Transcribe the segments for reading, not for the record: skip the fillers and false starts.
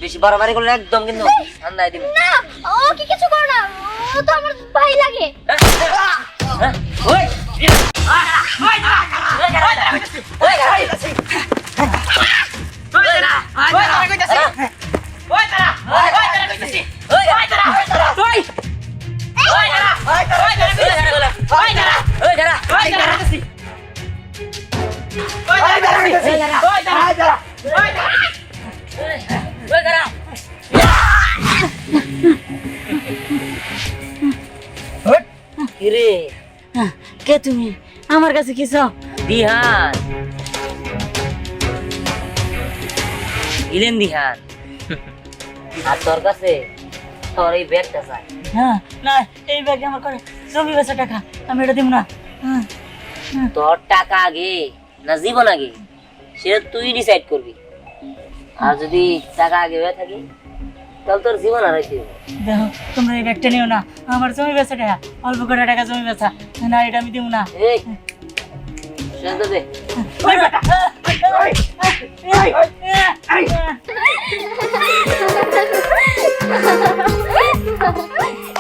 বেশি বাড়াবাড়ি করলে একদম কিন্তু ঠান্ডায় দিবি না। ও কি কিছু করো না, ও তো আমার ভাই লাগে। কিরে কে তুমি? আমার কাছে কি চাও? দিহান ইলেন দিহান আর তোর কাছে তোর এই ব্যাগটা চাই। হ্যাঁ না, এই ব্যাগে আমার করে জমি বেচা টাকা, আমি এটা দিব না। তোর টাকা আগে না জীবন আগে সেটা তুই ডিসাইড করবি। আর যদি টাকা আগে হয়ে থাকে তাহলে তোর জীবন আর হইতে হবে। দেখো তোমরা এই ব্যাগটা নিও না, আমার জমি বেচা টাকা, অল্প করে টাকা জমি বেচা, না এটা আমি দিব না। এই শান্ত দে।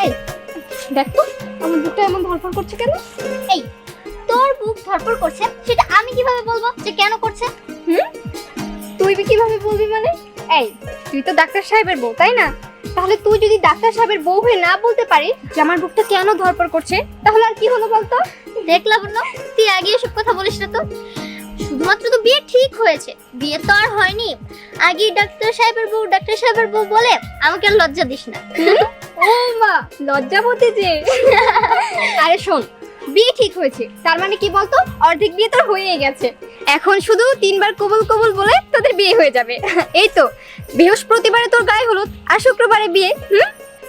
এই দেখ তো আমার বুকটা এমন ধরপড় করছে কেন? এই তোর বুক ধরপড় করছে সেটা আমি কিভাবে বলবো যে কেন করছে? তুই কিভাবে বলবি মানে? এই তুই তো ডাক্তার সাহেবের বউ তাই না? তাহলে তুই যদি ডাক্তার সাহেবের বউ হয়ে না বলতে পারিস যে আমার বুকটা কেন ধরপড় করছে, তাহলে আর কি হলো বলতো? দেখলাম না তুই আগে এসব কথা বলিস না তো। শুধুমাত্র তো বিয়ে ঠিক হয়েছে, বিয়ে তো আর হয়নি। আগে ডাক্তার সাহেবের বউ বলে আমাকে আর লজ্জা দিস না। ও মা লজ্জাবতী যে। আরে শোন, বিয়ে ঠিক হয়েছে তার মানে কি বলতো, অর্ধেক বিয়ে তোর হয়ে গেছে। এখন শুধু 3 বার কবুল কবুল বলে তোদের বিয়ে হয়ে যাবে। এই তো বৃহস্পতিবারে তোর গায়ে হলুদ আর শুক্রবারে বিয়ে।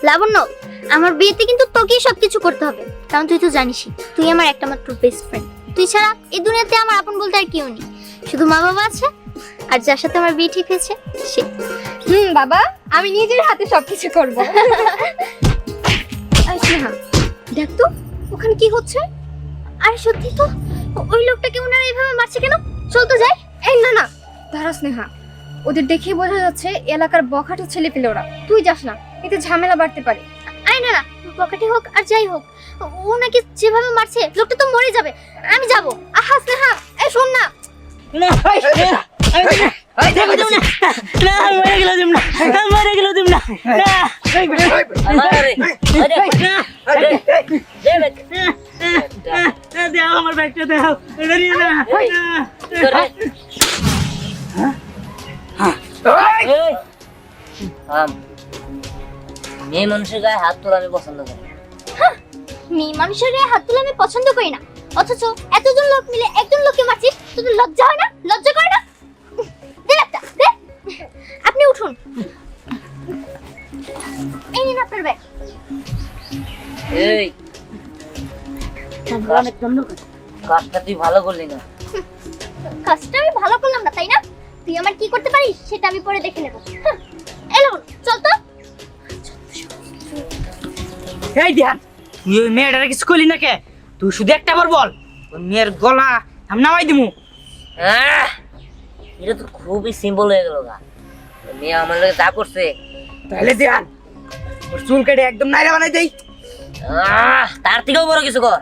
লাবণ্য, আমার বিয়েতে কিন্তু তোকেই সবকিছু করতে হবে, কারণ তুই তো জানিসই তুই আমার একটা মাত্র বেস্ট ফ্রেন্ড। তুই ছাড়া এই দুনিয়াতে আমার আপন বলতে আর কেউ নেই, শুধু মা বাবা আছে আর যার সাথে আমার বিয়ে ঠিক হয়েছে সে। বাবা, আমি নিজের হাতে সবকিছু করব। স্নেহা দেখ তো ওখানে কি হচ্ছে। আরে সত্যি তো, ওই লোকটাকে ওনারা এইভাবে মারছে কেন? চল তো যাই। এই না না দাঁড়া স্নেহা, ওদের দেখে বোঝা যাচ্ছে এলাকার বখাটে ছেলে পেলে ওরা। তুই যাস না, এতে ঝামেলা বাড়তে পারে। আরে না না, বখাটে হোক আর যাই হোক, ওনাকে যেভাবে মারছে লোকটা তো মরে যাবে। আমি যাব। আহা স্নেহা, এই শোন না। আমার ব্যাগটা দাও, এটা নিয়ে না। মেয়ে মানুষের গায়ে হাত তোলা আমি পছন্দ করি। মেয়ে মানুষের গায়ে হাত তুলে আমি পছন্দ করি না, অথচ এতজন লোক মিলে একজন লোককে মারছিস, তোদের লজ্জা হয় না? লজ্জা করে না? দে একটা দে। আপনি উঠুন, এই নিন আপনার ব্যাগ। এই কাজটা তুই ভালো করলি না। কাজটা আমি ভালো করলাম না তাই না? তুই আমার কি করতে পারিস সেটা আমি পরে দেখে নেব। এলো চল তো। এই ধ্যান, তুই ওই মেয়েটারে কিছু করলি না কে? তুই শুধু একটা বার বল, ওই মেয়ের গলা আমি নামাই দিমু। এটা তো খুবই সিম্পল হয়ে গেল গা। মেয়ে আমার লোকে যা করছে, তাহলে ধ্যান ওর চুল কেটে একদম নাইরা বানাই দেই। তার থেকেও বড় কিছু কর।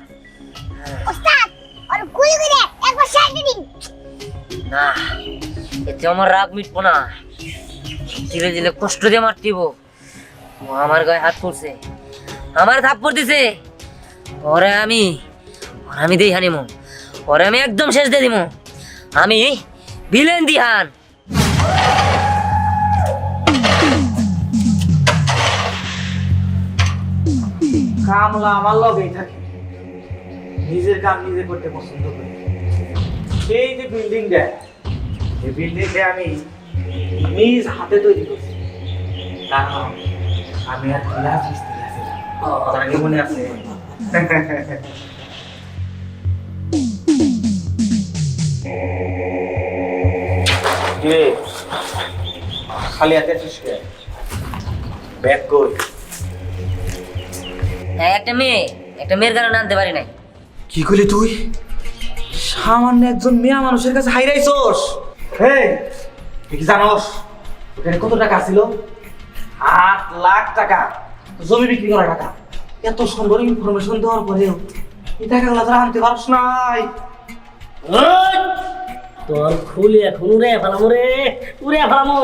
ওস্তাদ আর গুলি করে একবার সাইডে দিন। না, এতে আমার রাগ মিটবো না। ধীরে ধীরে কষ্ট দিয়ে মারতিব। ও আমার গায়ে হাত পড়ছে, আমার থাপ্পড় দিছে। ওরে আমি দেই হানিমু, ওরে আমি একদম শেষ দিয়ে দিমু। আমি ভিলেন দিহান। কামলা আমার লগেই থাকে, নিজের কাম নিজে করতে পছন্দ করি। এই যে বিল্ডিংটা, এই বিল্ডিংটা আমি নিজ হাতে তৈরি করছি, কারণ আমি আর ক্লাস মিস্ত্রি আছিলাম। আপনার কি মনে আছে? খালি হাতে আছিস কে? ব্যাগ কই? একটা মেয়ে একটা মেয়ের কারণে আনতে পারি নাই। কি করলি তুই? সামান্য একজন মেয়া মানুষের কাছে হাইরাইছস? এই তুই কি জানোস ওখানে কত টাকা ছিল? 8 লাখ টাকা জমি বিক্রি করা টাকা। এত সুন্দর ইনফরমেশন দেওয়ার পরেও এই টাকাগুলো তোরা আনতে পারছ নাই। তোর খুলে এখন উড়ে ফেলামো রে, উড়ে ফেলামো।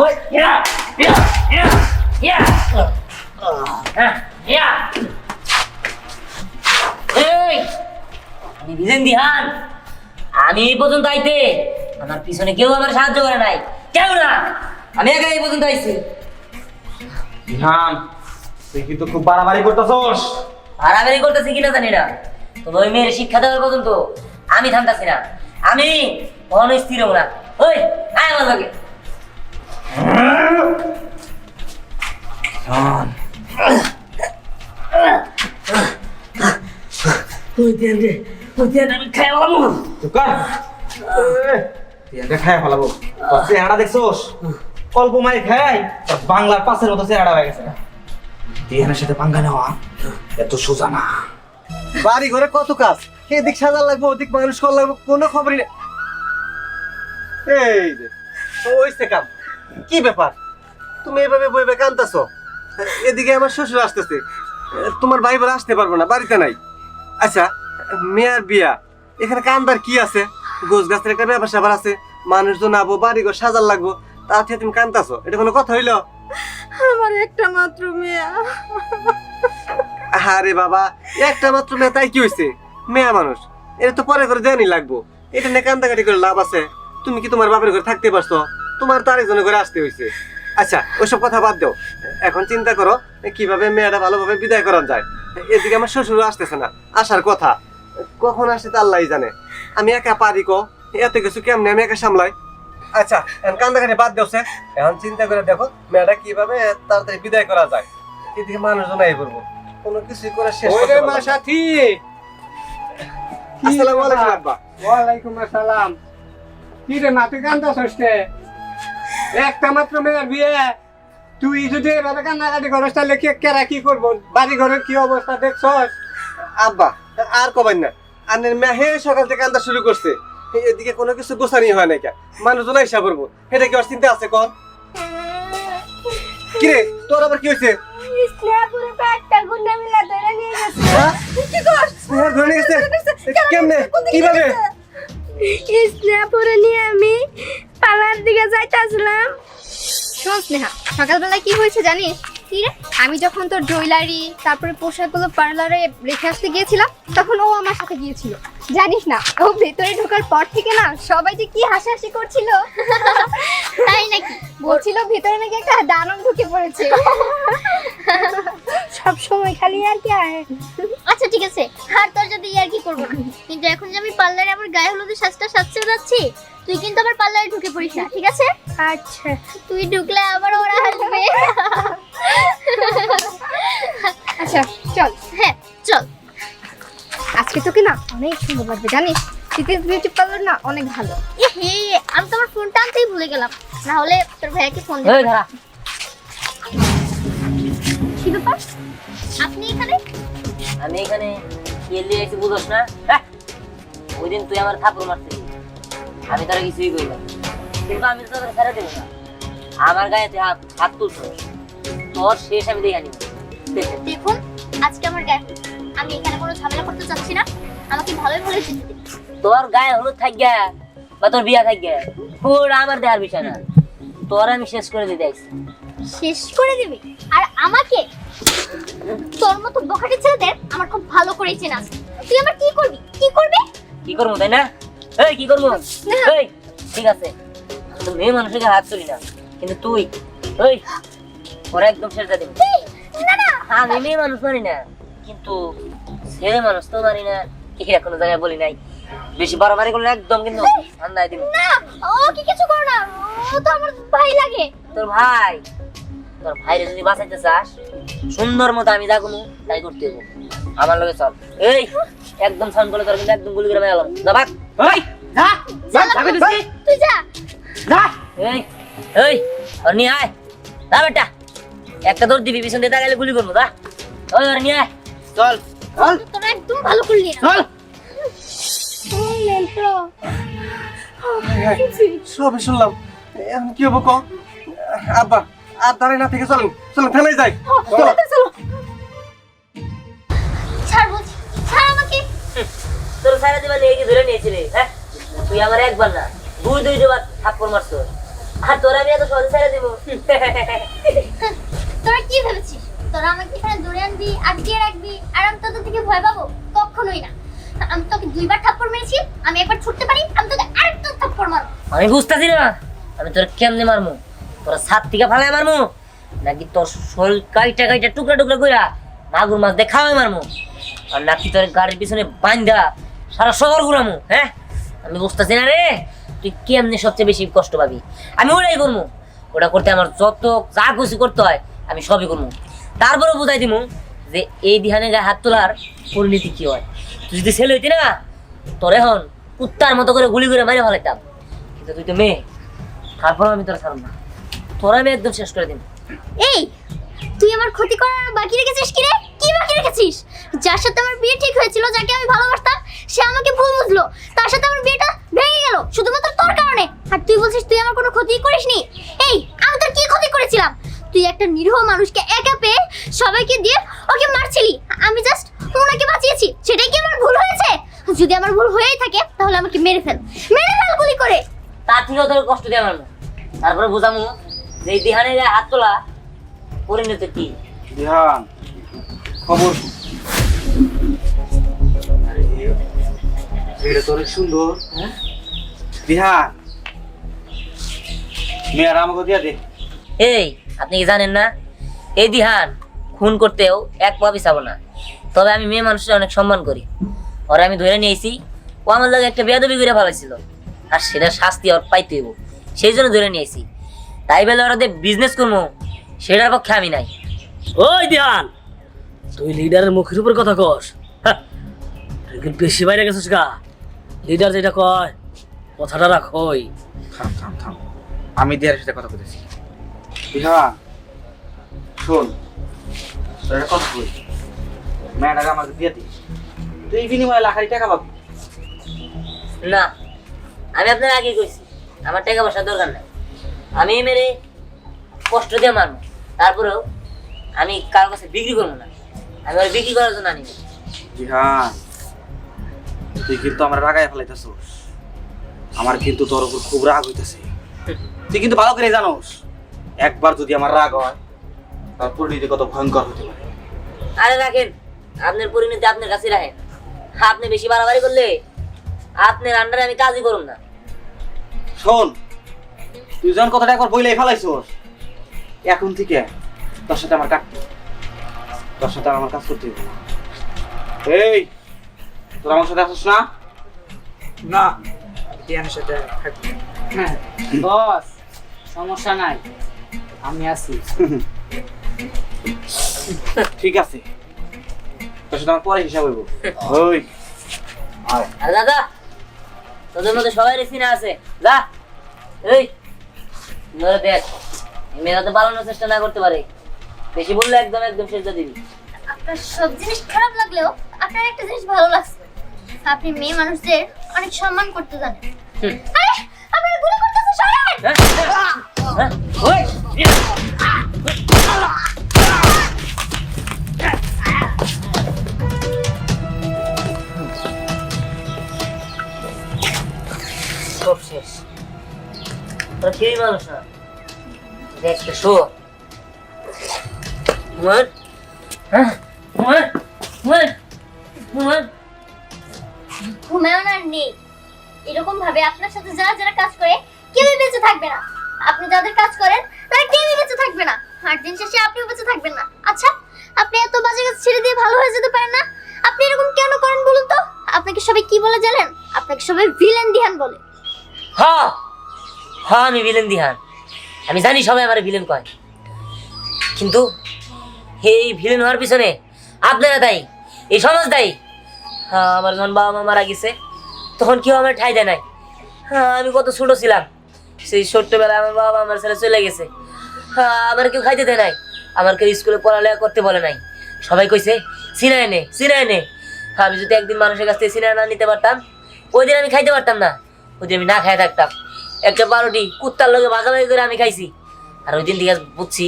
ওই ইয়া ইয়া ইয়া ইয়া ইয়া এই আমি বিজেন দিহান, আমি এই পর্যন্ত আইতে আমার পিছনে কেউ আমার সাহায্য করে নাই, কেউ না, আমি একা এই পর্যন্ত আইছি। ধ্যান, তুই কিন্তু খুব বাড়াবাড়ি করতেছস। হারাহারি করতেছি কিনা জানি না, তবে ওই মেয়ের শিক্ষা দেওয়ার পর্যন্ত আমি থামতাছি না, আমি কখনো স্থির হবো না। ওই আয় আমার লগে। ধ্যান, ওই দেন রে, ওই দেন, আমি খাই ফেলামো। চুপ কর। তুই এটা খায় ফেলাবো। তোর চেহারা দেখছস? অল্প মাই খাই বাংলার পাশের মতো চেহারা হয়ে গেছে। দিহানের সাথে পাঙ্গা নেওয়া এত সোজা না। বাড়ি ঘরে কত কাজ, এদিক সাজা লাগবে ওদিক মানুষ করা লাগবে, কোনো খবরই নেই। এই যে ওইছে কাম, কি ব্যাপার তুমি এভাবে বইবে কান্দাছো? এদিকে আমার শ্বশুর আসতেছে, তোমার ভাই বোন আসতে পারবো না, বাড়িতে নাই। আচ্ছা মেয়ের বিয়া, এখানে কান্দার কি আছে? গোছ গাছের একটা ব্যবসা আবার আছে, মানুষজন আবো, বাড়ি ঘর সাজার লাগবো, তাতে তুমি কান্দাছো, এটা কোনো কথা হইলো? আমার একটা মাত্র মেয়ে। আরে বাবা, একটা মাত্র মেয়ে তাই কি হয়েছে? মেয়ে মানুষ, এটা তো পরে করে দেয়নি লাগবো, এটা নিয়ে কান্দাকাটি করে লাভ আছে? তুমি কি তোমার বাপের ঘরে থাকতে পারছো? তোমার তো আরেকজনের ঘরে আসতে হয়েছে। আচ্ছা ওইসব কথা বাদ দাও, এখন চিন্তা করো কিভাবে মেয়েটা ভালোভাবে বিদায় করা যায়। এদিকে আমার শ্বশুরও আসতেছে না, আসার কথা, কখন আসে তা আল্লাহই জানে। আমি একা পারি কো, এত কিছু কেমনে আমি একা সামলাই? আচ্ছা এখন কান্দাকাটি বাদ দাও, এখন চিন্তা করে দেখো মেয়েটা কিভাবে তাড়াতাড়ি বিদায় করা যায়। এদিকে মানুষজন আই করবো, কোনো কিছুই করে শেষ করতে পারবো না। সাথী, আসসালামু আলাইকুম আব্বা। ওয়ালাইকুম আসসালাম। কি রে মা, তুই কান্দাছস কে? একটা মাত্র মেয়ের বিয়ে, তুই যদি এভাবে কান্নাকাটি করিস তাহলে কেরা কি করবো? বাড়ি ঘরের কি অবস্থা দেখছস? আব্বা আর কবেন না, আনের মেহে সকাল থেকে কান্দা শুরু করছে, এদিকে কোনো কিছু গোছানি হয় নাই, মানুষজন আইসা করবো, এটা কি আর চিন্তা আছে কন? কিরে তোর আবার কি হয়েছে? স্নেহাপুরে একটা গুন্ডা মিলা ধরে নিয়ে গেছে। হ্যাঁ? স্নেহার ধরে নিয়ে গেছে? কেমনে? কিভাবে? স্নেহাপুরে নিয়ে আমি পালার দিকে যাইতেছিলাম। শোন স্নেহা, সকালবেলা কি হয়েছে জানিস? কি রে? আমি যখন তোর জুয়েলারি তারপরে পোশাকগুলো পার্লারে রেখে আসতে গিয়েছিলাম, তখন ও আমার সাথে গিয়েছিল। জানিস না, ও ভেতরে ঢোকার পর থেকে না সবাই যে কি হাসাহাসি করছিল। তাই নাকি? বলছিল ভেতরে নাকি একটা দানব ঢুকে পড়েছে। সব সময় খালি আর কি আয়। আচ্ছা ঠিক আছে, আর তোর যদি ইয়ার কি করবো না, কিন্তু এখন যে আমি পার্লারে আমার গায়ে হলুদের সাজটা সাজতে যাচ্ছি, তুই কিন্তু আবার পার্লারে ঢুকে পড়িস না, ঠিক আছে? আচ্ছা তুই ঢুকলে আবার ওরা হাসবে। আচ্ছা চল। হ্যাঁ চল। আজকে তোকে না অনেক সুন্দর লাগবে জানিস, সিটিজ বিউটি পার্লার না অনেক ভালো। হে, আমি তো আমার ফোনটা আনতেই ভুলে গেলাম, না হলে তোর ভাইয়াকে ফোন ওই ধরা, কি ব্যাপার? আপনি এখানে? আমি এখানে এলি এসে বুঝোস না? হ্যাঁ, ওই দিন তুই আমার থাপড় মারছিলি, আমি তারা কিছুই কইলাম, কিন্তু আমি তো তোদের ছেড়ে দেবো না। আমার গায়ে তুই হাত তুলছিস, তোর শেষ আমি দেখে নিব। দেখুন, আজকে আমার গায়ে হলুদ। আমি এখানে কোনো ঝামেলা করতে চাচ্ছি না, আমাকে ভালোই ভালোই যেতে দিন। তোর গায়ে হলুদ থাকবে বা তোর বিয়া থাকবে, ওরা আমার দেহার বিষয় না, তোর আমি শেষ করে দিতে আসছি। শেষ করে দিবি? আর আমাকে? তোর মতো বখাটে ছেলেদের আমার খুব ভালো করেই চেনা আছে। তুই আমার কি করবি? কি করবি? কি করবো তাই না? এই কি করবো? এই ঠিক আছে, তো মেয়ে মানুষের গায়ে হাত তুলি না, কিন্তু তুই ওই ওরা একদম শেষ করে দিবি। না না, আমি মেয়ে মানুষ মানি না, কিন্তু ছেলে মানুষ তো মানি না, এটা কোনো জায়গায় বলি নাই। বেশি বাড়াবাড়ি করলে একদম কিন্তু ঠান্ডায় দিব। না, ও কি কিছু করো না, ও তো আমার ভাই লাগে। তোর ভাই, তোর ভাইরে যদি বাঁচাইতে চাস, সুন্দর মতো আমি যা কোনো তাই করতে হবে। আমার লগে চল। এই একদম সাউন্ড করলে তোর কিন্তু একদম গুলি করে মেলাম। যা ভাগ। ওই যা, যা, যাবে তো কি? তুই যা। যা। এই এই আর নিয়ে আয়, যা বেটা, একটা দৌড় দিবি, পিছন দিয়ে তাকাইলে গুলি করবো। যা ওই আর নিয়ে আয়। চল তোরা একদম ভালো করলি না চল সবই শুনলাম এখন কি হবো ক আব্বা আর দাঁড়াই না থেকে চলেন চলেন থানায় যাই ছাড় বলছি ছাড় আমাকে তোর সারা জীবন এই কি ধরে নিয়েছিলি হ্যাঁ তুই আমার একবার না দুইবার থাপ্পড় মারছো আর তোরা আমি এত সহজে ছেড়ে দিব তোরা কি ভেবেছিস তোরা আমাকে এখানে ধরে আনবি আটকিয়ে রাখবি আর আমি তোদের থেকে ভয় পাবো কখনোই না আমি তোকে 2 বার থাপ্পড় মেরেছি আমি একবার ছুটতে পারি আমি তোকে আরেকটা থাপ্পড় মারবো আমি বুঝতেছি না আমি তোর কেমনে মারমু তোরা ছাদ থেকে ফালাই মারমু নাকি তোর শরীর কাইটা কাইটা টুকরা টুকরা কইরা মাগুর মাছ দিয়ে খাওয়াই মারমু আর নাকি তোর গাড়ির পিছনে বান্ধা সারা শহর ঘুরামু হ্যাঁ আমি বুঝতেছি না রে তুই কেমনে সবচেয়ে বেশি কষ্ট পাবি আমি ওটাই করবো ওটা করতে আমার যত যা খুশি করতে হয় আমি সবই করবো তারপরে বুঝাই দিমু যে এই দিহানে গায়ে হাত তোলার পরিণতি কি হয় তুই যদি ছেলে হইতি না তোর এখন কুত্তার মতো করে গুলি করে মারে ফেলাইতাম কিন্তু তুই তো মেয়ে তারপর আমি তোরা ছাড়ব না তোরা আমি একদম শেষ করে দিব এই তুই আমার ক্ষতি করার বাকি রেখেছিস কি রে কি বাকি রেখেছিস যার সাথে আমার বিয়ে ঠিক হয়েছিল যাকে আমি ভালোবাসতাম সে আমাকে ভুল বুঝলো তার সাথে আমার বিয়েটা ভেঙে গেল শুধুমাত্র তোর কারণে আর তুই বলছিস তুই আমার কোনো ক্ষতি করিসনি এই আমি তোর কি ক্ষতি করেছিলাম তুই একটা নিরীহ মানুষকে একা পেয়ে সবাইকে দিয়ে ওকে মারছিলি আমি জাস্ট ওনাকে বাঁচিয়েছি সেটাই কি আমার ভুল হয়েছে যদি আমার ভুল হয়েই থাকে তাহলে আমাকে মেরে ফেল গুলি করে তার থেকেও তোর কষ্ট দিয়ে আমার তারপরে বুঝামু যে এই দিহানে গায়ে হাত তোলা পরিণতি কি ধ্যান খবর এটা তো অনেক সুন্দর ধ্যান মেয়ের আমাকে দিয়া দে এই আপনি কি জানেন না এই দিহান খুন করতেও এক পা পিছাবো না তবে আমি মেয়ে মানুষের অনেক সম্মান করি ওরা আমি ধরে নিয়েছি ও আমার লাগে একটা বেয়াদবি করে ফেলেছিল আর সেটা শাস্তি ওর পাইতে হইব সেই জন্য ধরে নিয়েছি তাই বলে ওরা বিজনেস করবো সেটার পক্ষে আমি নাই ওই ধ্যান তুই লিডারের মুখের উপর কথা কস হ্যাঁ, তুই কি বেশি বাইরে গেছিস গা লিডার যেটা কয় কথাটা রাখই থাম থাম থাম আমি দিয়ার সাথে কথা বলতেছি ধ্যান শোন তোর একটা কথা বলি মেয়েটাকে আমাকে দিয়ে দিস তুই বিনিময়ে লাখারি টাকা পাবি না আমি আপনার আগে কইছি আমার টাকা পয়সা দরকার নাই আমি মেরে কষ্ট দিয়ে মারবো তারপরেও আমি কারোর কাছে বিক্রি করবো না আমি ওর বিক্রি করার জন্য আনিব ধ্যান তুই কিন্তু আমার রাগায় ফেলাইতেছ আমার কিন্তু তোর উপর খুব রাগ হইতেছে তুই কিন্তু ভালো করে জানোস একবার যদি আমার রাগ হয় তার পরিণতি কত ভয়ঙ্কর হতে পারে আরে রাখেন আপনার পরিণতি আপনার কাছে রাখেন আপনি বেশি বাড়াবাড়ি করলে আপনার আন্ডারে আমি কাজই করুন না শোন তুই যখন কথাটা একবার বইলেই ফেলাইছস এখন থেকে তোর সাথে আমার কাটতে তোর সাথে আমার কাজ করতে হবে এই তোর আমার সাথে আসিস না না ধ্যানের সাথে থাকবি বস সমস্যা নাই আমি আছি ঠিক আছে তোর সাথে আমার পরে হিসাব হইব ওই আয় আর দাদা তোদের মধ্যে সবাই রেসিনা আছে যা এই ধরে দেখ মেয়েরা তো পালানোর চেষ্টা না করতে পারে বেশি বললে একদম একদম শেষ করে দিবি আপনার সব জিনিস খারাপ লাগলেও আপনার একটা জিনিস ভালো লাগছে আপনি মেয়ে মানুষদের অনেক সম্মান করতে জানেন আরে আপনারা গুলি করতেছেন সরেন হ্যাঁ? ওই! সব শেষ তোরা কেউই মানুষ না দেখ তো শো ঘুমান হ্যাঁ ঘুমান ঘুমান ঘুমান ঘুমায়ও না আর নেই এরকম ভাবে আপনার সাথে যারা যারা কাজ করে কেউই বেঁচে থাকবে না আপনি যাদের কাজ করেন তারা কেউই বেঁচে থাকবে না আর দিন শেষে আপনিও বেঁচে থাকবেন না আচ্ছা আপনি এত বাজে কাজ ছেড়ে দিয়ে ভালো হয়ে যেতে পারেন না আপনি এরকম কেন করেন বলুন তো আপনাকে সবাই কি বলে জানেন আপনাকে সবাই ভিলেন দিহান বলে হ্যাঁ হ্যাঁ আমি ভিলেন দিহান আমি জানি সবাই আমার ভিলেন কয় কিন্তু এই ভিলেন হওয়ার পিছনে আপনারা দায়ী এই সমাজ দায়ী হ্যাঁ আমার যখন বাবা মা মারা গেছে তখন কেউ আমার ঠাই দেয় নাই হ্যাঁ আমি কত ছোট ছিলাম সেই ছোট্টবেলায় আমার বাবা আমার ছেলে চলে গেছে হ্যাঁ আমার কেউ খাইতে দেয় নাই আমার কেউ স্কুলে পড়ালেখা করতে বলে নাই সবাই কইছে সিনাই নে। আমি যদি একদিন মানুষের কাছ থেকে সিনাই না নিতে পারতাম, ওই দিন আমি খাইতে পারতাম না, ওই দিন আমি না খাই থাকতাম। একটা 12টি কুত্তার লগে ভাগাভাগি করে আমি খাইছি। আর ওই দিন থেকে বুঝছি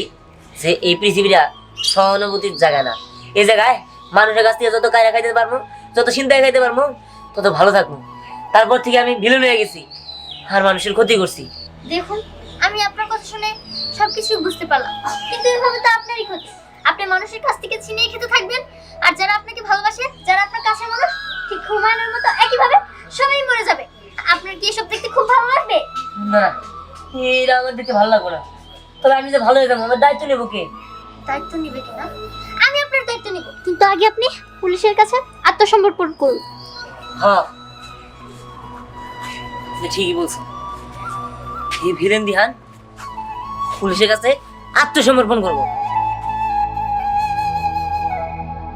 যে এই পৃথিবীটা সহানুভূতির জায়গা না। এই জায়গায় মানুষের কাছ থেকে যত কায়রা খাইতে পারবো, যত চিন্তায় খাইতে পারবো, তত ভালো থাকবো। তারপর থেকে আমি ভিলেন হয়ে গেছি আর মানুষের ক্ষতি করছি। দেখুন, আমি আপনার কথা শুনে সবকিছু বুঝতে পারলাম, কিন্তু এভাবে তো আপনারই ক্ষতি। আপনি মানুষের কাছ থেকে ছিনিয়ে খেতে থাকবেন, আর যারা আপনাকে ভালোবাসে, যারা আপনার কাছের মানুষ, ঠিক হুমায়ুনের মতো একইভাবে সবাই মরে যাবে। আপনার কি এসব দেখতে খুব ভালো লাগবে? না, এটা আমার দেখতে ভালো লাগবে না। তবে আমি যে ভালো হয়ে যাবো, আমার দায়িত্ব নেবো কে? দায়িত্ব নিবে কিনা? আমি আপনার দায়িত্ব নিব, কিন্তু আগে আপনি পুলিশের কাছে আত্মসমর্পণ করুন। হ্যাঁ, আপনি ঠিকই বলছেন। এই ভিলেন দিহান পুলিশের কাছে আত্মসমর্পণ করবো।